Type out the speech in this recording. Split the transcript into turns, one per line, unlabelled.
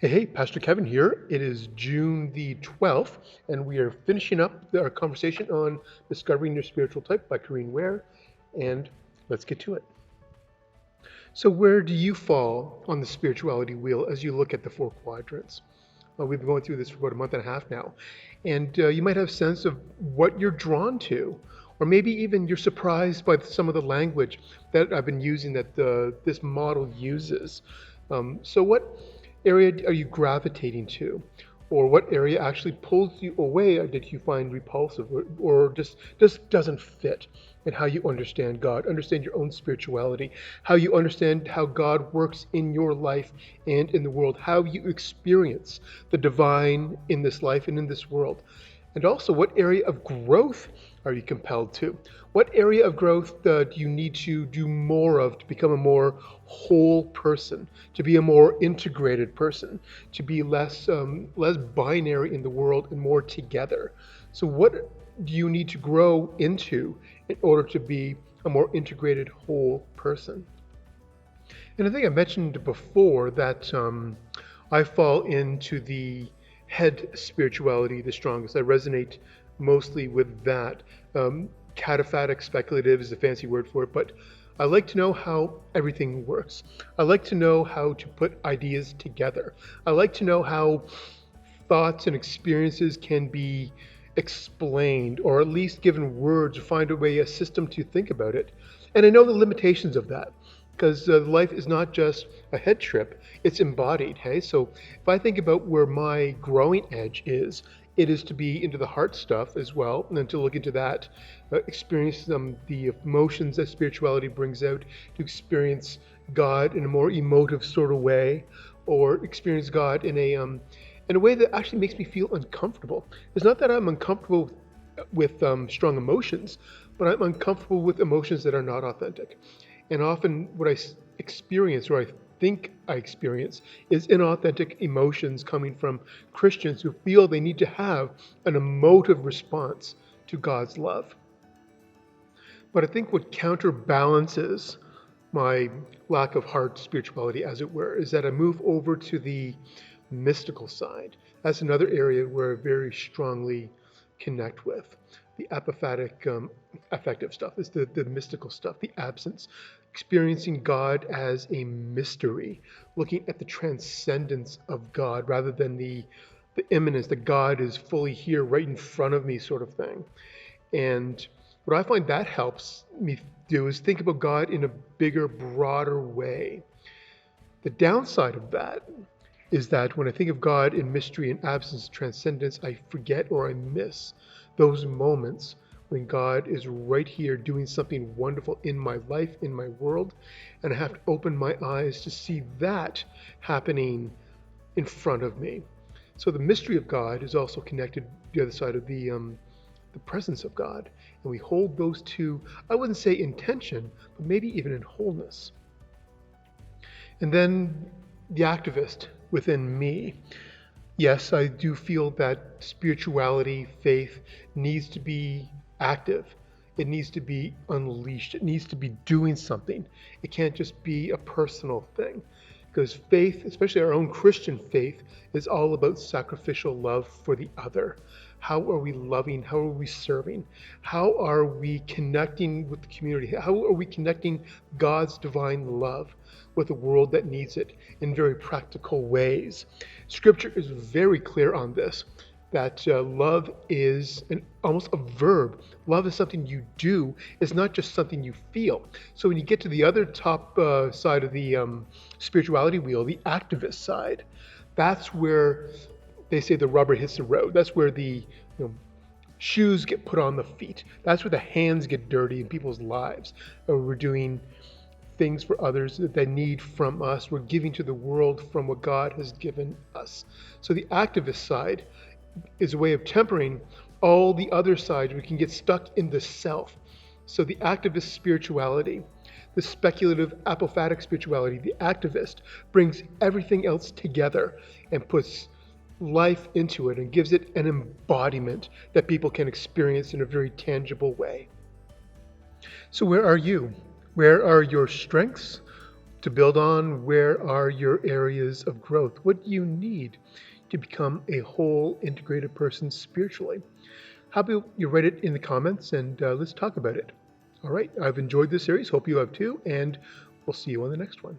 Hey, Pastor Kevin here. It is June the 12th, and we are finishing up our conversation on Discovering Your Spiritual Type by Corinne Ware, and let's get to it. So, where do you fall on the spirituality wheel as you look at the four quadrants? We've been going through this for about a month and a half now, and you might have a sense of what you're drawn to, or maybe even you're surprised by some of the language that I've been using that this model uses. So, what area are you gravitating to? Or what area actually pulls you away or did you find repulsive or just doesn't fit in how you understand God, understand your own spirituality, how you understand how God works in your life and in the world, how you experience the divine in this life and in this world. And also, what area of growth are you compelled to? What area of growth do you need to do more of to become a more whole person, to be a more integrated person, to be less binary in the world and more together? So, what do you need to grow into in order to be a more integrated whole person? And I think I mentioned before that I fall into the head spirituality the strongest. I resonate mostly with that. Cataphatic speculative is a fancy word for it, but I like to know how everything works. I like to know how to put ideas together. I like to know how thoughts and experiences can be explained or at least given words or find a way, a system to think about it. And I know the limitations of that because life is not just a head trip, it's embodied. Hey, so if I think about where my growing edge is, it is to be into the heart stuff as well, and then to look into that, experience the emotions that spirituality brings out, to experience God in a more emotive sort of way, or experience God in a way that actually makes me feel uncomfortable. It's not that I'm uncomfortable with strong emotions, but I'm uncomfortable with emotions that are not authentic. And often what I experience, or I think I experience, is inauthentic emotions coming from Christians who feel they need to have an emotive response to God's love. But I think what counterbalances my lack of heart spirituality, as it were, is that I move over to the mystical side. That's another area where I very strongly connect with. The apophatic affective stuff is the mystical stuff, the absence, experiencing God as a mystery, looking at the transcendence of God rather than the immanence that God is fully here right in front of me sort of thing. And what I find that helps me do is think about God in a bigger, broader way. The downside of that is that when I think of God in mystery and absence of transcendence, I forget or I miss those moments when God is right here doing something wonderful in my life, in my world, and I have to open my eyes to see that happening in front of me. So the mystery of God is also connected to the other side of the presence of God. And we hold those two, I wouldn't say in tension, but maybe even in wholeness. And then the activist within me. Yes, I do feel that spirituality, faith needs to be active. It needs to be unleashed. It needs to be doing something. It can't just be a personal thing. Because faith, especially our own Christian faith, is all about sacrificial love for the other. How are we loving? How are we serving? How are we connecting with the community? How are we connecting God's divine love with a world that needs it in very practical ways? Scripture is very clear on this, that love is almost a verb. Love is something you do. It's not just something you feel. So when you get to the other top side of the spirituality wheel, the activist side, that's where they say the rubber hits the road. That's where the shoes get put on the feet. That's where the hands get dirty in people's lives. We're doing things for others that they need from us. We're giving to the world from what God has given us. So the activist side is a way of tempering all the other sides. We can get stuck in the self. So the activist spirituality, the speculative apophatic spirituality, the activist brings everything else together and puts life into it and gives it an embodiment that people can experience in a very tangible way. So where are you? Where are your strengths? To build on, where are your areas of growth? What do you need to become a whole integrated person spiritually? How about you write it in the comments and let's talk about it. All right, I've enjoyed this series. Hope you have too, and we'll see you on the next one.